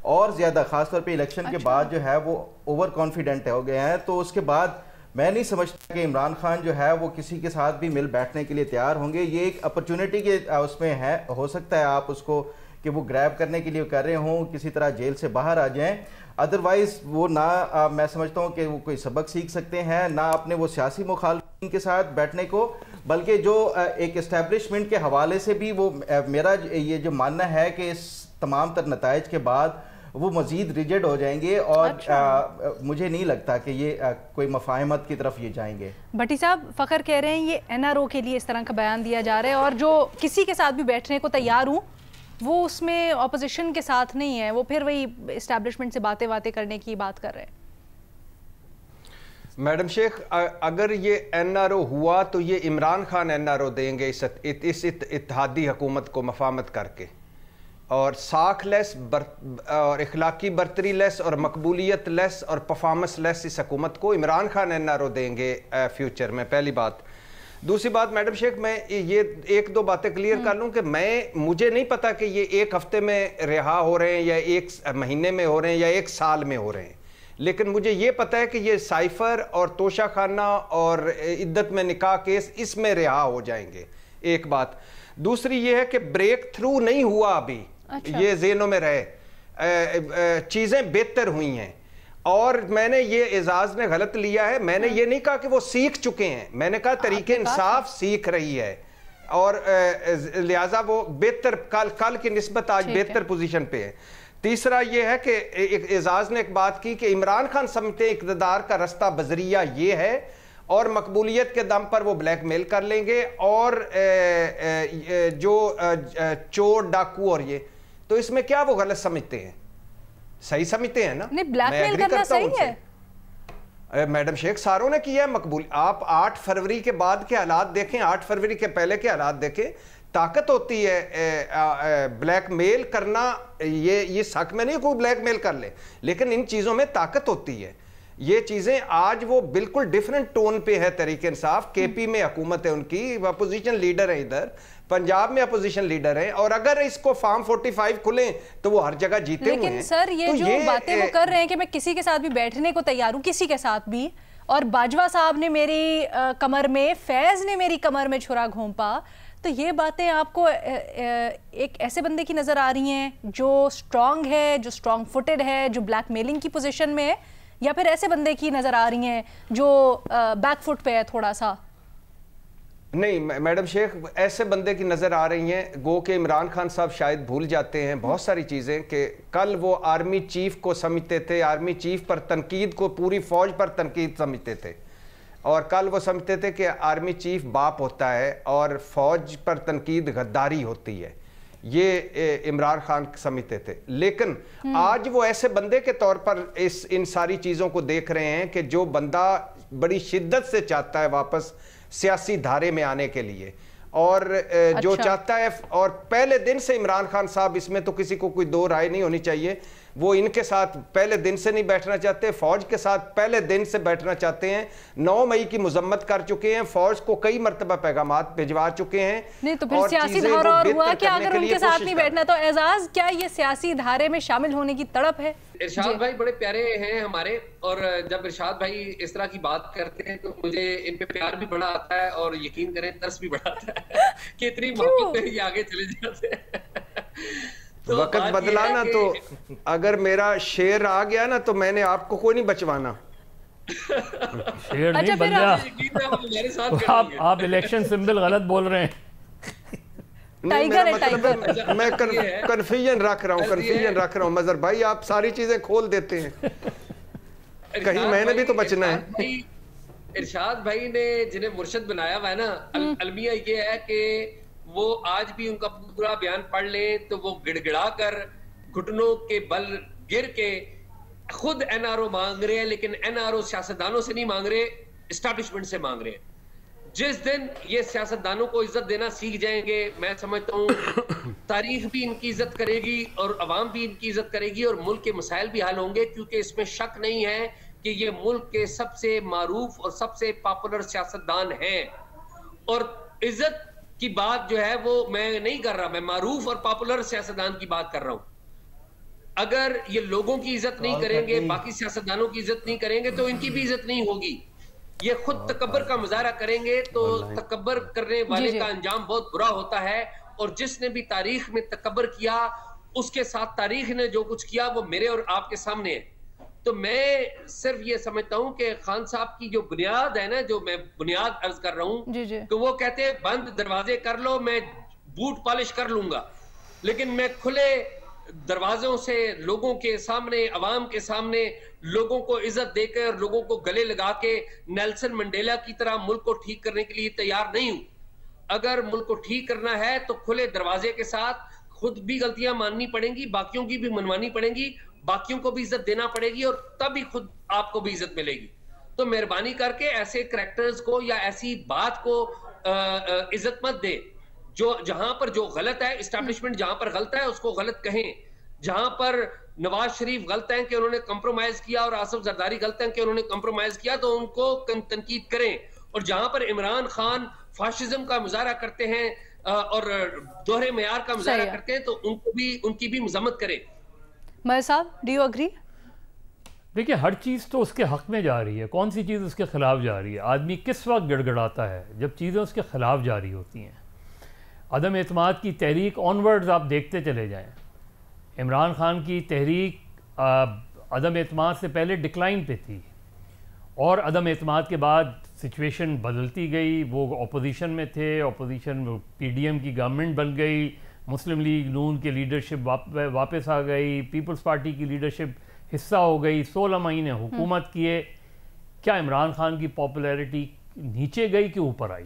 और ज़्यादा ख़ासतौर पे इलेक्शन के बाद जो है वो ओवर कॉन्फिडेंट हो गए हैं। तो उसके बाद मैं नहीं समझता कि इमरान खान जो है वो किसी के साथ भी मिल बैठने के लिए तैयार होंगे। ये एक अपॉर्चुनिटी के उसमें है, हो सकता है आप उसको कि वो ग्रैब करने के लिए कर रहे हों, किसी तरह जेल से बाहर आ जाएं। अदरवाइज़ वो ना मैं समझता हूँ कि वो कोई सबक सीख सकते हैं, ना अपने वो सियासी मुखालिफिन के साथ बैठने को, बल्कि जो एक इस्टेब्लिशमेंट के हवाले से भी वो मेरा ये जो मानना है कि इस तमाम तर नताइज के बाद वो मज़ीद रिजिड हो जाएंगे और मुझे नहीं लगता कि ये कोई मफाहमत की तरफ ये जाएंगे। भट्टी साहब, फ़खर कह रहे हैं ये NRO के लिए इस तरह का बयान दिया जा रहा है और जो किसी के साथ भी बैठने को तैयार हूँ वो उसमें ऑपोजिशन के साथ नहीं है, वो फिर वही इस्टेब्लिशमेंट से बातें करने की बात कर रहे हैं। मैडम शेख, अगर ये NRO हुआ तो ये इमरान खान NRO देंगे इस इत्तेहादी हुकूमत को मफामत करके, और साख लेस और इखलाकी बर्तरी लेस और मकबूलियत लेस और परफॉर्मेंस लेस इस हुकूमत को इमरान खान NRO देंगे फ्यूचर में। पहली बात। दूसरी बात मैडम शेख, मैं ये एक दो बातें क्लियर कर लूं कि मुझे नहीं पता कि ये एक हफ्ते में रिहा हो रहे हैं या एक महीने में हो रहे हैं या एक साल में हो रहे हैं, लेकिन मुझे ये पता है कि ये साइफर और तोशा खाना और इद्दत में निकाह केस इसमें रिहा हो जाएंगे। एक बात। दूसरी ये है कि ब्रेक थ्रू नहीं हुआ अभी। अच्छा। ये ज़हनों में रहे, चीज़ें बेहतर हुई हैं, और मैंने ये एजाज ने गलत लिया है। मैंने ये नहीं कहा कि वो सीख चुके हैं, मैंने कहा तरीके इंसाफ सीख रही है और लिहाजा वो बेहतर कल की निस्बत आज बेहतर पोजीशन पे है। तीसरा ये है कि एजाज ने एक बात की कि इमरान खान समझते इक़्तिदार का रास्ता बजरिया ये है और मकबूलियत के दम पर वो ब्लैकमेल कर लेंगे, और जो चोर डाकू और ये, तो इसमें क्या वो गलत समझते हैं? सही समझते हैं ना? नहीं, ब्लैकमेल करना सही है मैडम शेख, सारों ने किया है मकबूल। आप 8 फरवरी के बाद के हालात देखें, 8 फरवरी के पहले के हालात देखें, ताकत होती है ब्लैकमेल करना। ये शक में नहीं कोई ब्लैकमेल कर ले, लेकिन इन चीजों में ताकत होती है। ये चीजें आज वो बिल्कुल डिफरेंट टोन पे है तरीके इंसाफ। केपी में हुकूमत है उनकी, अपोजिशन लीडर है, इधर पंजाब में अपोजिशन लीडर है, और अगर इसको फार्म 45 खुले तो वो हर जगह जीते हुए हैं। लेकिन सर ये तो जो बातें वो कर रहे हैं कि मैं किसी के साथ भी बैठने को तैयार हूं, किसी के साथ भी, और बाजवा साहब ने मेरी कमर में, फैज ने मेरी कमर में छुरा घोंपा, तो ये बातें आपको एक ऐसे बंदे की नजर आ रही हैं जो स्ट्रांग है, जो स्ट्रांग फुटेड है, जो ब्लैकमेलिंग की पोजीशन में है, या फिर ऐसे बंदे की नजर आ रही हैं जो बैकफुट पे है थोड़ा सा? नहीं मैडम शेख, ऐसे बंदे की नजर आ रही हैं गो के इमरान खान साहब शायद भूल जाते हैं बहुत सारी चीजें, कि कल वो आर्मी चीफ को समझते थे, आर्मी चीफ पर तनकीद को पूरी फौज पर तनकीद समझते थे, और कल वो समझते थे कि आर्मी चीफ बाप होता है और फौज पर तनकीद गद्दारी होती है। ये इमरान खान समझते थे। लेकिन आज वो ऐसे बंदे के तौर पर इन सारी चीजों को देख रहे हैं कि जो बंदा बड़ी शिद्दत से चाहता है वापस सियासी धारे में आने के लिए, और जो चाहता है, और पहले दिन से इमरान खान साहब, इसमें तो किसी को कोई दो राय नहीं होनी चाहिए, वो इनके साथ पहले दिन से नहीं बैठना चाहते, फौज के साथ पहले दिन से बैठना चाहते हैं। 9 मई की मुजम्मत कर चुके हैं, फौज को कई मरतबा पैगामात भिजवा चुके हैं। नहीं तो फिर सियासी धारा और हुआ कि अगर उनके साथ नहीं बैठना, तो एजाज क्या ये सियासी धारे में शामिल होने की तड़प है? इरशाद भाई बड़े प्यारे हैं हमारे, और जब इरशाद भाई इस तरह की बात करते हैं तो मुझे इन पे प्यार भी बड़ा आता है, और यकीन करें तरस भी बड़ा आता है कि इतनी मोहब्बत में ये आगे चले जाते हैं। तो वक्त बदला ना, तो अगर मेरा शेर आ गया ना तो मैंने आपको कोई नहीं बचवाना। शेर नहीं बन गया, आप इलेक्शन सिंबल गलत बोल रहे हैं। टाइगर है, टाइगर। मैं कन्फ्यूजन रख रहा हूँ मजहर भाई, आप सारी चीजें खोल देते हैं, कहीं मैंने भी तो बचना है। इरशाद भाई ने जिन्हें मुर्शद बनाया हुआ है ना, अलमिया ये है कि वो आज भी उनका पूरा बयान पढ़ लें तो वो गिड़गिड़ा कर घुटनों के बल गिर के खुद NRO मांग रहे हैं, लेकिन NRO सियासतदानों से नहीं मांग रहे, एस्टैब्लिशमेंट से मांग रहे हैं। जिस दिन ये सियासतदानों को इज्जत देना सीख जाएंगे, मैं समझता हूँ तारीख भी इनकी इज्जत करेगी और अवाम भी इनकी इज्जत करेगी, और मुल्क के मसाइल भी हल होंगे, क्योंकि इसमें शक नहीं है कि ये मुल्क के सबसे मारूफ और सबसे पॉपुलर सियासतदान हैं। और इज्जत की बात जो है वो मैं नहीं कर रहा, मैं मारूफ और पॉपुलर सियासतदान की बात कर रहा हूं। अगर ये लोगों की इज्जत नहीं करेंगे, बाकी सियासतदानों की इज्जत नहीं करेंगे, तो इनकी भी इज्जत नहीं होगी। ये खुद तकब्बर का मुजाहरा करेंगे तो तकब्बर करने वाले का अंजाम बहुत बुरा होता है, और जिसने भी तारीख में तकब्बर किया उसके साथ तारीख ने जो कुछ किया वो मेरे और आपके सामने है। तो मैं सिर्फ ये समझता हूं कि खान साहब की जो बुनियाद है ना, जो मैं बुनियाद अर्ज कर रहा हूं, तो वो कहते हैं बंद दरवाजे कर लो, मैं बूट पॉलिश कर लूंगा, लेकिन मैं खुले दरवाजों से लोगों के सामने, अवाम के सामने लोगों को इज्जत देकर, लोगों को गले लगा के नेल्सन मंडेला की तरह मुल्क को ठीक करने के लिए तैयार नहीं हूं। अगर मुल्क को ठीक करना है तो खुले दरवाजे के साथ, खुद भी गलतियां माननी पड़ेंगी, बाकियों की भी मनवानी पड़ेंगी, बाकियों को भी इज्जत देना पड़ेगी और तभी खुद आपको भी इज्जत मिलेगी। तो मेहरबानी करके ऐसे करैक्टर्स को या ऐसी बात को इज्जत मत दे। जो जहां पर जो गलत है, एस्टैब्लिशमेंट जहां पर गलत है उसको गलत कहें। जहां पर नवाज शरीफ गलत हैं कि उन्होंने कंप्रोमाइज किया और आसिफ जरदारी गलत हैं कि उन्होंने कंप्रोमाइज किया, तो उनको तनकीद करें। और जहां पर इमरान खान फाशिज्म का मुजाहरा करते हैं और दोहरे मेयार का मुजाहरा करते हैं, तो उनकी भी मजम्मत करें। मयर साहब, डू यू एग्री? देखिए, हर चीज़ तो उसके हक में जा रही है, कौन सी चीज़ उसके खिलाफ जा रही है? आदमी किस वक्त गिड़गिड़ाता है? जब चीज़ें उसके खिलाफ जा रही होती हैं। अदम एतमाद की तहरीक ऑनवर्ड्स आप देखते चले जाएं। इमरान खान की तहरीक अदम एतमाद से पहले डिक्लाइन पे थी और अदम एतमाद के बाद सिचुएशन बदलती गई। वो अपोजिशन में थे, अपोजिशन PDM की गवर्नमेंट बन गई, मुस्लिम लीग नून की लीडरशिप वापस आ गई, पीपल्स पार्टी की लीडरशिप हिस्सा हो गई, 16 महीने हुकूमत किए। क्या इमरान खान की पॉपुलैरिटी नीचे गई कि ऊपर आई?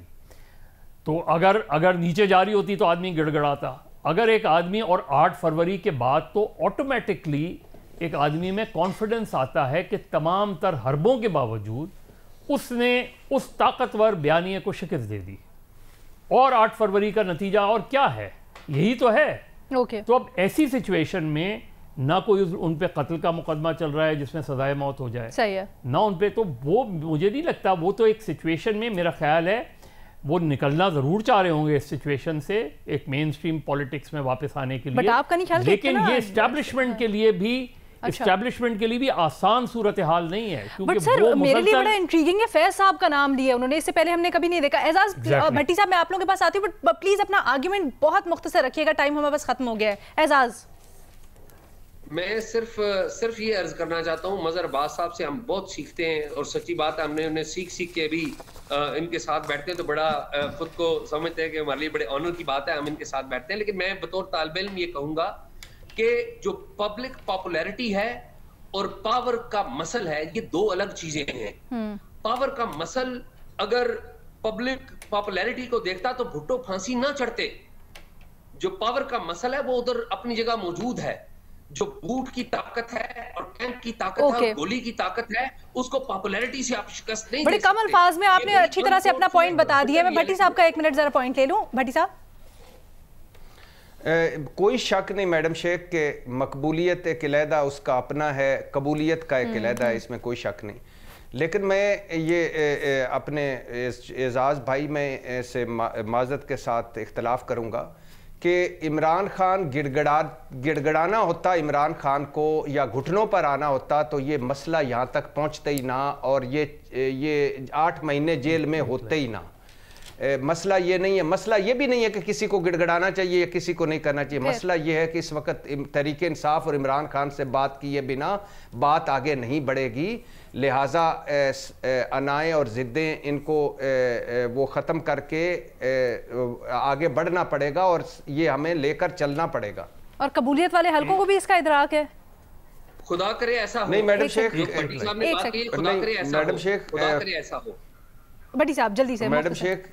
तो अगर नीचे जा रही होती तो आदमी गिड़गिड़ाता। अगर एक आदमी, और 8 फरवरी के बाद तो ऑटोमेटिकली एक आदमी में कॉन्फिडेंस आता है कि तमाम तर हरबों के बावजूद उसने उस ताकतवर बयानिए को शिकस्त दे दी। और 8 फरवरी का नतीजा और क्या है? यही तो है। तो अब ऐसी सिचुएशन में ना कोई उन पे कत्ल का मुकदमा चल रहा है जिसमें सजाए मौत हो जाए, सही है, ना उन पे, तो वो मुझे नहीं लगता, वो तो एक सिचुएशन में मेरा ख्याल है वो निकलना जरूर चाह रहे होंगे इस सिचुएशन से, एक मेन स्ट्रीम पॉलिटिक्स में वापस आने के लिए। आपका नहीं ख्याल? लेकिन ये एस्टैब्लिशमेंट के लिए भी एस्टैब्लिशमेंट के लिए भी आसान सूरत हाल नहीं है, क्योंकि सर मेरे लिए बड़ा इंट्रीगिंग है, फैज साहब का नाम लिया उन्होंने, इससे पहले हमने कभी नहीं देखा। एजाज भट्टी साहब, मैं आप लोगों के पास आती हूँ, बट प्लीज अपना आर्ग्यूमेंट बहुत मुख्तसर रखिएगा, टाइम हमारे पास खत्म हो गया है। एजाज, मैं सिर्फ ये अर्ज करना चाहता हूँ, मजहर अब्बास साहब से हम बहुत सीखते हैं और सच्ची बात है, हमने उन्हें सीख के भी इनके साथ बैठते हैं तो बड़ा खुद को समझते हैं कि हमारे लिए बड़े ऑनर की बात है, हम इनके साथ बैठते हैं। लेकिन मैं बतौर तालिब इल्म ये कहूँगा कि जो पब्लिक पॉपुलैरिटी है और पावर का मसल है, ये दो अलग चीजें हैं। पावर का मसल अगर पब्लिक पॉपुलैरिटी को देखता तो भुट्टो फांसी ना चढ़ते। जो पावर का मसल है वो उधर अपनी जगह मौजूद है। जो बूट की ताकत है और टैंक की ताकत है और गोली की ताकत है, उसको पॉपुलैरिटी से आप शिकस्त नहीं दे सकते। बड़े कम अल्फाज में आपने अच्छी तरह से अपना पॉइंट बता दिया। मैं भट्टी साहब का 1 मिनट जरा पॉइंट ले लूं। भट्टी साहब, कोई शक नहीं मैडम शेख के मकबूलियत एक अलहदा उसका अपना है, कबूलियत का एक अलहदा है, इसमें कोई शक नहीं। लेकिन मैं ये अपने एजाज भाई में से माजरत के साथ इख्तलाफ करूँगा कि इमरान खान गिड़गड़ाना होता इमरान खान को या घुटनों पर आना होता तो ये मसला यहाँ तक पहुँचते ही ना, और ये 8 महीने जेल में होते ही ना। मसला ये नहीं है, मसला ये भी नहीं है कि किसी को गिड़गड़ाना चाहिए या किसी को नहीं करना चाहिए। मसला ये है कि इस वक्त तहरीक इंसाफ और इमरान खान से बात किए बिना बात आगे नहीं बढ़ेगी, लिहाजा अनाएं और ज़िद्दें इनको वो ख़त्म करके आगे बढ़ना पड़ेगा और ये हमें लेकर चलना पड़ेगा। और कबूलियत वाले हलकों को भी इसका इदराक है। खुदा करे ऐसा हो। नहीं मैडम शेख, मैडम शेख, खुदा करे ऐसा हो। भट्टी साहब जल्दी से। मैडम शेख,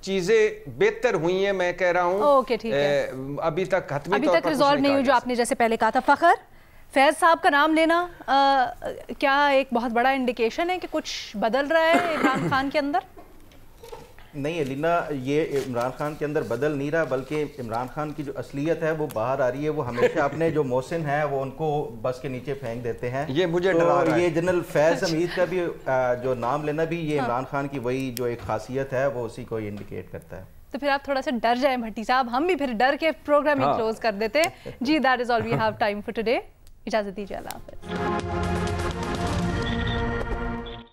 चीजें बेहतर हुई हैं, मैं कह रहा हूँ। ओके ठीक है, अभी तक रिजॉल्व नहीं हुई जो आपने जैसे पहले कहा था। फखर, फैज साहब का नाम लेना क्या एक बहुत बड़ा इंडिकेशन है कि कुछ बदल रहा है इमरान खान के अंदर? नहीं अलीना, ये इमरान खान के अंदर बदल नहीं रहा, बल्कि इमरान खान की जो असलियत है वो बाहर आ रही है। वो हमेशा अपने जो मोहसिन है वो उनको बस के नीचे फेंक देते हैं। ये मुझे डरा रहा है। ये जनरल फैज हमीद का भी जो नाम लेना भी ये इमरान खान की वही जो एक खासियत है वो उसी को इंडिकेट करता है। तो फिर आप थोड़ा सा डर जाए भट्टी साहब, हम भी फिर डर के प्रोग्राम क्लोज कर देते जी। That is all we have time for today. इजाजत दीजिए, अल्लाह हाफिज़।